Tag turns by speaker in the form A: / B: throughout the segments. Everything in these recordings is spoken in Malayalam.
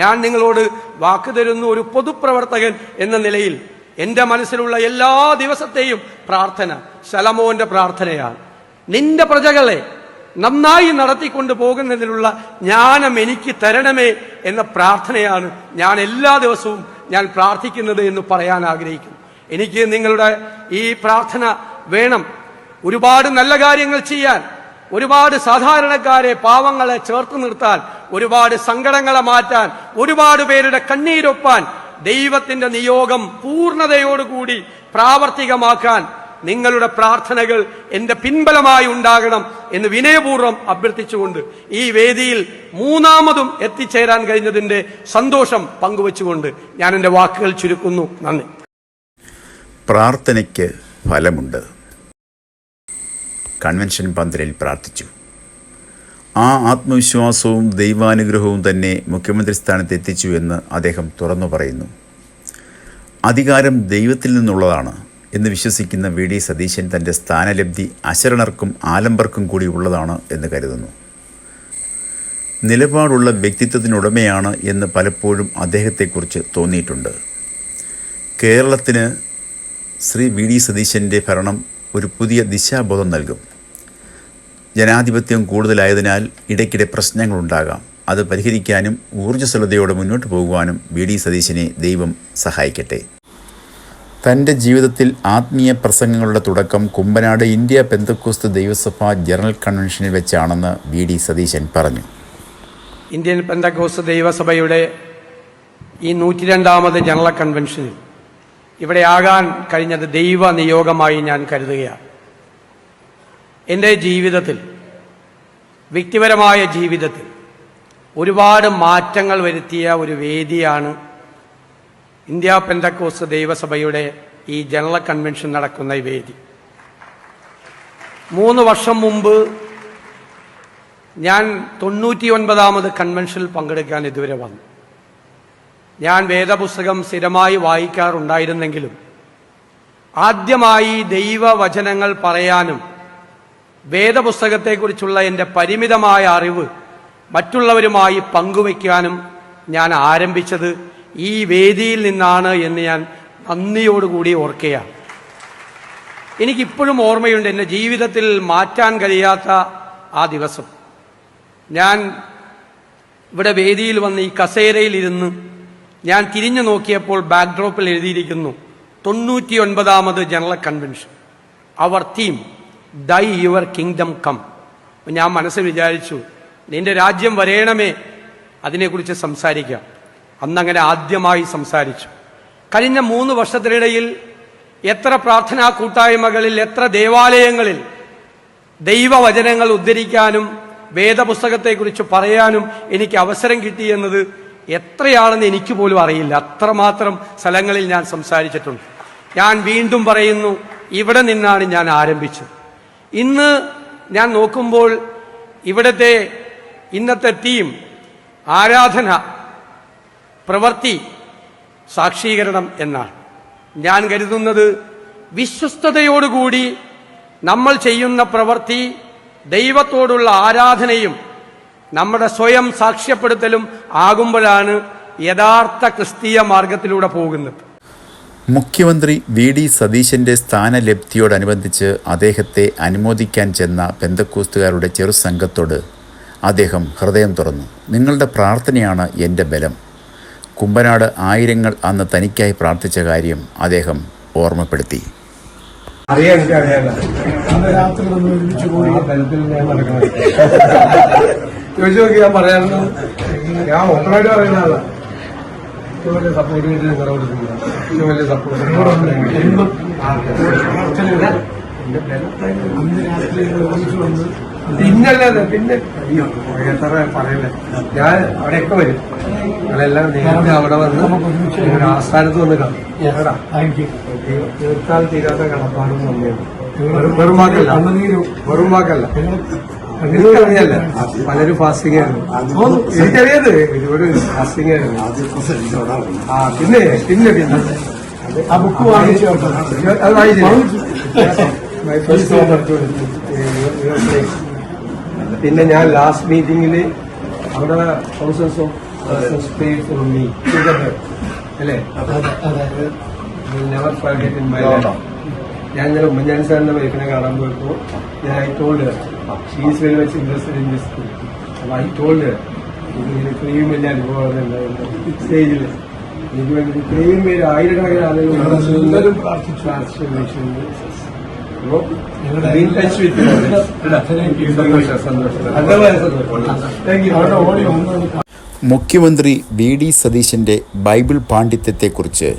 A: ഞാൻ നിങ്ങളോട് വാക്ക് തരുന്ന ഒരു പൊതുപ്രവർത്തകൻ എന്ന നിലയിൽ എന്റെ മനസ്സിലുള്ള എല്ലാ ദിവസത്തെയും പ്രാർത്ഥന ശലോമോന്റെ പ്രാർത്ഥനയാണ്. നിന്റെ പ്രജകളെ നന്നായി നടത്തിക്കൊണ്ട് പോകുന്നതിനുള്ള ജ്ഞാനം എനിക്ക് തരണമേ എന്ന പ്രാർത്ഥനയാണ് ഞാൻ എല്ലാ ദിവസവും ഞാൻ പ്രാർത്ഥിക്കുന്നത് എന്ന് പറയാൻ ആഗ്രഹിക്കുന്നു. എനിക്ക് നിങ്ങളുടെ ഈ പ്രാർത്ഥന വേണം. ഒരുപാട് നല്ല കാര്യങ്ങൾ ചെയ്യാൻ, ഒരുപാട് സാധാരണക്കാരെ പാവങ്ങളെ ചേർത്ത് നിർത്താൻ, ഒരുപാട് സങ്കടങ്ങളെ മാറ്റാൻ, ഒരുപാട് പേരുടെ കണ്ണീരൊപ്പാൻ, ദൈവത്തിന്റെ നിയോഗം പൂർണ്ണതയോടുകൂടി പ്രാവർത്തികമാക്കാൻ നിങ്ങളുടെ പ്രാർത്ഥനകൾ എന്റെ പിൻബലമായി ഉണ്ടാകണം എന്ന് വിനയപൂർവ്വം അഭ്യർത്ഥിച്ചുകൊണ്ട് ഈ വേദിയിൽ മൂന്നാമതും എത്തിച്ചേരാൻ കഴിഞ്ഞതിന്റെ സന്തോഷം പങ്കുവച്ചുകൊണ്ട് ഞാൻ എന്റെ വാക്കുകൾ ചുരുക്കുന്നു. നന്ദി.
B: പ്രാർത്ഥനയ്ക്ക് ഫലമുണ്ട്. കൺവെൻഷൻ പന്തലിൽ പ്രാർത്ഥിച്ചു. ആ ആത്മവിശ്വാസവും ദൈവാനുഗ്രഹവും തന്നെ മുഖ്യമന്ത്രി സ്ഥാനത്ത് എത്തിച്ചു എന്ന് അദ്ദേഹം തുറന്നു പറയുന്നു. അധികാരം ദൈവത്തിൽ നിന്നുള്ളതാണ് എന്ന് വിശ്വസിക്കുന്ന വി ഡി സതീശൻ തൻ്റെ സ്ഥാനലബ്ധി അശരണർക്കും ആലംബർക്കും കൂടി ഉള്ളതാണ് എന്ന് കരുതുന്നു. നിലപാടുള്ള വ്യക്തിത്വത്തിനുടമയാണ് എന്ന് പലപ്പോഴും അദ്ദേഹത്തെക്കുറിച്ച് തോന്നിയിട്ടുണ്ട്. കേരളത്തിന് ശ്രീ വി ഡി സതീശൻ്റെ ഭരണം ഒരു പുതിയ ദിശാബോധം നൽകും. ജനാധിപത്യം കൂടുതലായതിനാൽ ഇടയ്ക്കിടെ പ്രശ്നങ്ങളുണ്ടാകാം. അത് പരിഹരിക്കാനും ഊർജ്ജസ്വലതയോടെ മുന്നോട്ട് പോകുവാനും വി ഡി സതീശനെ ദൈവം സഹായിക്കട്ടെ. തൻ്റെ ജീവിതത്തിൽ ആത്മീയ പ്രസംഗങ്ങളുടെ തുടക്കം കുമ്പനാട് ഇന്ത്യ പെന്തക്കോസ്ത് ദൈവസഭ ജനറൽ കൺവെൻഷനിൽ വെച്ചാണെന്ന് വി ഡി സതീശൻ പറഞ്ഞു.
A: ഇന്ത്യൻ പെന്തക്കോസ്ത് ദൈവസഭയുടെ ഈ 102ാമത് ജനറൽ കൺവെൻഷനിൽ ഇവിടെ ആകാൻ കഴിഞ്ഞത് ദൈവ നിയോഗമായി ഞാൻ കരുതുകയാണ്. എൻ്റെ ജീവിതത്തിൽ, വ്യക്തിപരമായ ജീവിതത്തിൽ ഒരുപാട് മാറ്റങ്ങൾ വരുത്തിയ ഒരു വേദിയാണ് ഇന്ത്യ പെന്തക്കോസ്ത് ദൈവസഭയുടെ ഈ ജനറൽ കൺവെൻഷൻ നടക്കുന്ന ഈ വേദി. 3 വർഷം മുമ്പ് ഞാൻ 99ാമത് കൺവെൻഷനിൽ പങ്കെടുക്കാൻ ഇതുവരെ വന്നു. ഞാൻ വേദപുസ്തകം സ്ഥിരമായി വായിക്കാറുണ്ടായിരുന്നെങ്കിലും ആദ്യമായി ദൈവവചനങ്ങൾ പറയാനും വേദപുസ്തകത്തെക്കുറിച്ചുള്ള എൻ്റെ പരിമിതമായ അറിവ് മറ്റുള്ളവരുമായി പങ്കുവയ്ക്കാനും ഞാൻ ആരംഭിച്ചത് ഈ വേദിയിൽ നിന്നാണ് എന്ന് ഞാൻ നന്ദിയോടുകൂടി ഓർക്കുകയാണ്. എനിക്കിപ്പോഴും ഓർമ്മയുണ്ട് എൻ്റെ ജീവിതത്തിൽ മാറ്റാൻ കഴിയാത്ത ആ ദിവസം. ഞാൻ ഇവിടെ വേദിയിൽ വന്ന് ഈ കസേരയിലിരുന്ന് ഞാൻ തിരിഞ്ഞു നോക്കിയപ്പോൾ ബാക്ക്ഡ്രോപ്പിൽ എഴുതിയിരിക്കുന്നു 99ാമത് ജനറൽ കൺവെൻഷൻ, അവർ തീം ദൈ യുവർ കിങ്ഡം കം. ഞാൻ മനസ്സിൽ വിചാരിച്ചു, നിന്റെ രാജ്യം വരേണമേ, അതിനെക്കുറിച്ച് സംസാരിക്കാം. അന്നങ്ങനെ ആദ്യമായി സംസാരിച്ചു. കഴിഞ്ഞ 3 വർഷത്തിനിടയിൽ എത്ര പ്രാർത്ഥനാ കൂട്ടായ്മകളിൽ, എത്ര ദേവാലയങ്ങളിൽ ദൈവവചനങ്ങൾ ഉദ്ധരിക്കാനും വേദപുസ്തകത്തെക്കുറിച്ച് പറയാനും എനിക്ക് അവസരം കിട്ടിയെന്നത് എത്രയാണെന്ന് എനിക്ക് പോലും അറിയില്ല. അത്രമാത്രം സ്ഥലങ്ങളിൽ ഞാൻ സംസാരിച്ചിട്ടുണ്ട്. ഞാൻ വീണ്ടും പറയുന്നു, ഇവിടെ നിന്നാണ് ഞാൻ ആരംഭിച്ചത്. ഇന്ന് ഞാൻ നോക്കുമ്പോൾ ഇവിടുത്തെ ഇന്നത്തെ ടീം ആരാധന, പ്രവൃത്തി, സാക്ഷീകരണം എന്നാണ്. ഞാൻ കരുതുന്നത് വിശ്വസ്തയോടുകൂടി നമ്മൾ ചെയ്യുന്ന പ്രവൃത്തി ദൈവത്തോടുള്ള ആരാധനയും നമ്മുടെ സ്വയം സാക്ഷ്യപ്പെടുത്തലും ആകുമ്പോഴാണ് യഥാർത്ഥ ക്രിസ്തീയ മാർഗത്തിലൂടെ പോകുന്നത്.
B: മുഖ്യമന്ത്രി വി ഡി സതീശൻ്റെ സ്ഥാനലബ്ധിയോടനുബന്ധിച്ച് അദ്ദേഹത്തെ അനുമോദിക്കാൻ ചെന്ന പെന്തക്കോസ്തുകാരുടെ ചെറുസംഘത്തോട് അദ്ദേഹം ഹൃദയം തുറന്നു. നിങ്ങളുടെ പ്രാർത്ഥനയാണ് എൻ്റെ ബലം. കുമ്പനാട് ആയിരങ്ങൾ അന്ന് തനിക്കായി പ്രാർത്ഥിച്ച കാര്യം അദ്ദേഹം ഓർമ്മപ്പെടുത്തി.
A: ഞാൻ പറയാറുണ്ട്, ഞാൻ ഓപ്പണായിട്ട് പറയുന്ന ആളാണ്. വലിയ സപ്പോർട്ട് കിട്ടി നിങ്ങളോട് വലിയ സപ്പോർട്ട് പിന്നല്ലേ പിന്നെ എത്ര പറയല്ലേ. ഞാൻ അവിടെയൊക്കെ വരും. നിങ്ങളെല്ലാം നേരത്തെ അവിടെ വന്ന് ആസ്ഥാനത്ത് വന്ന് കാണും. തീർത്താൽ തീരാത്ത കടപ്പാടും തന്നെയാണ്. വെറും വാക്കല്ല. എനിക്കറിയല്ല, പലരും ഫാസ്റ്റിംഗ് ആയിരുന്നു. എനിക്കറിയത് ഒരുപാട് ഫാസ്റ്റിംഗ് ആയിരുന്നു. പിന്നെ ആ ബുക്ക് വാങ്ങിച്ചു, അത് വായിച്ചു. പിന്നെ ഞാൻ ലാസ്റ്റ് മീറ്റിംഗിൽ അവിടെ thousands of persons prayed for me together. അല്ലേ? Will never forget in my life. ഞാൻ ഇന്നലെ ഉമ്മൻചാണ്ടി സാറിന്റെ വൈഫിനെ കാണാൻ പോയപ്പോൾ ഞാൻ I told her she is very much interested in this school. അപ്പോൾ ഐ ടോൾഡ് ഹർ ഇതിന് ഇത്രയും വലിയ അനുഭവം സ്റ്റേജിൽ എനിക്ക് വേണ്ടി ഇത്രയും പേര് ആയിരക്കണക്കിന് ആളുകൾ പ്രാർത്ഥിച്ചു.
B: മുഖ്യമന്ത്രി വി ഡി സതീശൻ്റെ ബൈബിൾ പാണ്ഡിത്യത്തെക്കുറിച്ച്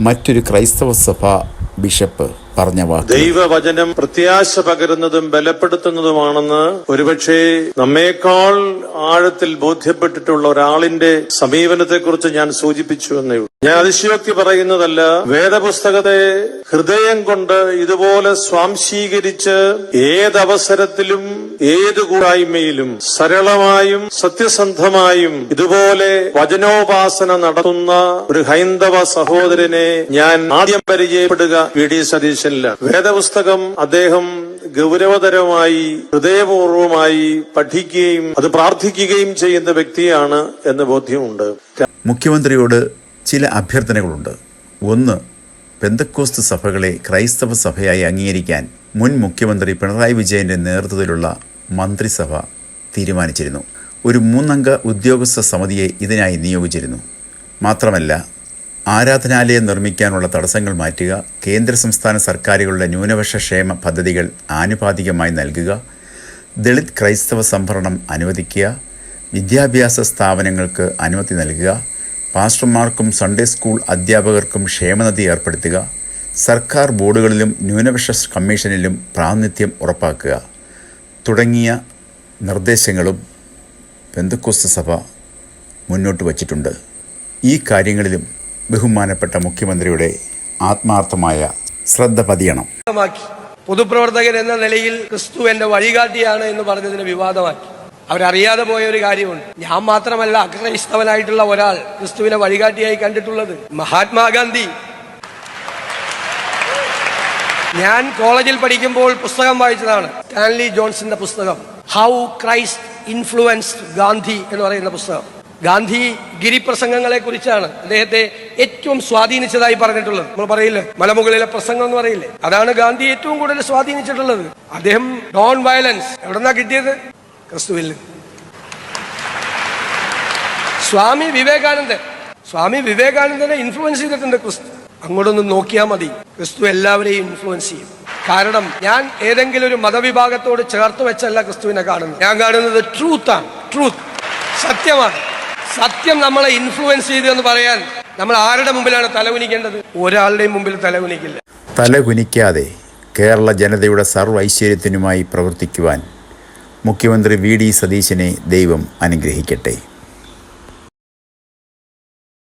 B: മറ്റൊരു ക്രൈസ്തവ സഭാ ബിഷപ്പ് പറഞ്ഞ വാക്ക്:
C: ദൈവവചനം പ്രത്യാശ പകരുന്നതും ബലപ്പെടുത്തുന്നതുമാണെന്ന് ഒരുപക്ഷെ നമ്മേക്കാൾ ആഴത്തിൽ ബോധ്യപ്പെട്ടിട്ടുള്ള ഒരാളിന്റെ സമീപനത്തെക്കുറിച്ച് ഞാൻ സൂചിപ്പിച്ചു എന്നേ ഉള്ളൂ. ഞാൻ അതിശയോക്തി പറയുന്നതല്ല. വേദപുസ്തകത്തെ ഹൃദയം കൊണ്ട് ഇതുപോലെ സ്വാംശീകരിച്ച് ഏതവസരത്തിലും ഏത് കൂട്ടായ്മയിലും സരളമായും സത്യസന്ധമായും ഇതുപോലെ വചനോപാസന നടത്തുന്ന ഒരു ഹൈന്ദവ സഹോദരനെ ഞാൻ ആദ്യം പരിചയപ്പെടുക വി ഡി സതീശനില്ല. വേദപുസ്തകം അദ്ദേഹം ഗൗരവതരമായി ഹൃദയപൂർവമായി പഠിക്കുകയും അത് പ്രാർത്ഥിക്കുകയും ചെയ്യുന്ന വ്യക്തിയാണ് എന്ന് ബോധ്യമുണ്ട്.
B: മുഖ്യമന്ത്രിയോട് ചില അഭ്യർത്ഥനകളുണ്ട്. ഒന്ന്, പെന്തക്കോസ്ത് സഭകളെ ക്രൈസ്തവ സഭയായി അംഗീകരിക്കാൻ മുൻ മുഖ്യമന്ത്രി പിണറായി വിജയന്റെ നേതൃത്വത്തിലുള്ള മന്ത്രിസഭ തീരുമാനിച്ചിരുന്നു. ഒരു 3 അംഗ ഉദ്യോഗസ്ഥ സമിതിയെ ഇതിനായി നിയോഗിച്ചിരുന്നു. മാത്രമല്ല, ആരാധനാലയം നിർമ്മിക്കാനുള്ള തടസ്സങ്ങൾ മാറ്റുക, കേന്ദ്ര സംസ്ഥാന സർക്കാരുകളുടെ ന്യൂനപക്ഷ ക്ഷേമ പദ്ധതികൾ ആനുപാതികമായി നൽകുക, ദളിത് ക്രൈസ്തവ സംഭരണം അനുവദിക്കുക, വിദ്യാഭ്യാസ സ്ഥാപനങ്ങൾക്ക് അനുമതി നൽകുക, പാസ്റ്റർമാർക്കും സൺഡേ സ്കൂൾ അധ്യാപകർക്കും ക്ഷേമനിധി ഏർപ്പെടുത്തുക, സർക്കാർ ബോർഡുകളിലും ന്യൂനപക്ഷ കമ്മീഷനിലും പ്രാതിനിധ്യം ഉറപ്പാക്കുക തുടങ്ങിയ നിർദ്ദേശങ്ങളും പെന്തക്കോസ്ത് സഭ മുന്നോട്ട് വച്ചിട്ടുണ്ട്. ഈ കാര്യങ്ങളിലും ബഹുമാനപ്പെട്ട മുഖ്യമന്ത്രിയുടെ ആത്മാർത്ഥമായ ശ്രദ്ധ പതിയണം.
A: പൊതുപ്രവർത്തകൻ എന്ന നിലയിൽ ക്രിസ്തു എന്റെ വഴികാട്ടിയാണ് എന്ന് പറഞ്ഞതിന് വിവാദമാക്കി. അവരറിയാതെ പോയ ഒരു കാര്യമുണ്ട്. ഞാൻ മാത്രമല്ല അക്രൈസ്തവനായിട്ടുള്ള ഒരാൾ ക്രിസ്തുവിനെ വഴികാട്ടിയായി കണ്ടിട്ടുള്ളത്. മഹാത്മാഗാന്ധി. ഞാൻ കോളേജിൽ പഠിക്കുമ്പോൾ പുസ്തകം വായിച്ചതാണ്, സ്റ്റാൻലി ജോൺസന്റെ പുസ്തകം ഹൗ ക്രൈസ്റ്റ് ഇൻഫ്ലുവൻസ്ഡ് ഗാന്ധി എന്ന് പറയുന്ന പുസ്തകം. ഗാന്ധി ഗിരിപ്രസംഗങ്ങളെ കുറിച്ചാണ് അദ്ദേഹത്തെ ഏറ്റവും സ്വാധീനിച്ചതായി പറഞ്ഞിട്ടുള്ളത്. നമ്മൾ പറയില്ലേ മലമുകളിലെ പ്രസംഗം എന്ന് പറയില്ലേ, അതാണ് ഗാന്ധി ഏറ്റവും കൂടുതൽ സ്വാധീനിച്ചിട്ടുള്ളത്. അദ്ദേഹം നോൺ വയലൻസ് എവിടെന്നാ കിട്ടിയത്? ക്രിസ്തുവിൽ. സ്വാമി വിവേകാനന്ദനെ ഇൻഫ്ലുവൻസ് ചെയ്തിട്ടുണ്ട് ക്രിസ്തു. അങ്ങോട്ടൊന്ന് നോക്കിയാൽ മതി, ക്രിസ്തു എല്ലാവരെയും ഇൻഫ്ലുവൻസ് ചെയ്യും. കാരണം ഞാൻ ഏതെങ്കിലും ഒരു മതവിഭാഗത്തോട് ചേർത്ത് വെച്ചല്ല ക്രിസ്തുവിനെ കാണുന്നത്. ഞാൻ കാണുന്നത് ട്രൂത്താണ്. ട്രൂത്ത്, സത്യമാണ്. സത്യം നമ്മളെ ഇൻഫ്ലുവൻസ് ചെയ്തു എന്ന് പറയാൻ നമ്മൾ ആരുടെ മുമ്പിലാണ് തലകുനിക്കേണ്ടത്? ഒരാളുടെയും മുമ്പിൽ തലകുനിക്കില്ല.
B: തലകുനിക്കാതെ കേരള ജനതയുടെ സർവ്വ ഐശ്വര്യത്തിനുമായി പ്രവർത്തിക്കുവാൻ മുഖ്യമന്ത്രി വി ഡി സതീശനെ ദൈവം അനുഗ്രഹിക്കട്ടെ.